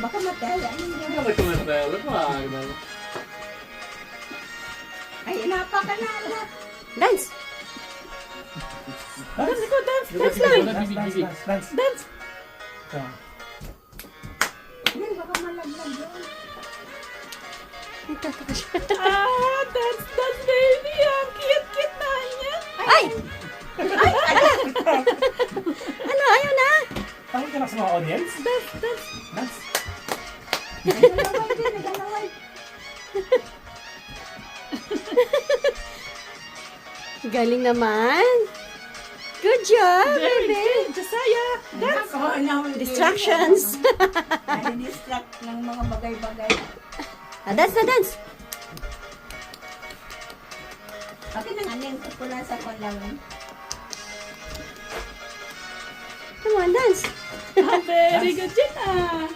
Baka mataya. Hindi na kumatalo pa. Ay, inapa ka na, anak. Dance! Dance, ikaw, dance! Dance lang! Dance! Yan, baka malaglag yun. Dance, dance, baby! Ang cute-cute na niya! Ay! Ano, ayaw na? Tawag ka na sa mga audience? Dance, dance! Dance. Nagalaway din, nagalaway. Galing naman! Good job, baby! Josiah! Dance. Ako, Distractions! Nadi-distract ng mga bagay-bagay. Dance na dance! Akin ang aning pula sa kolang. Come on, dance! Very good, Gina!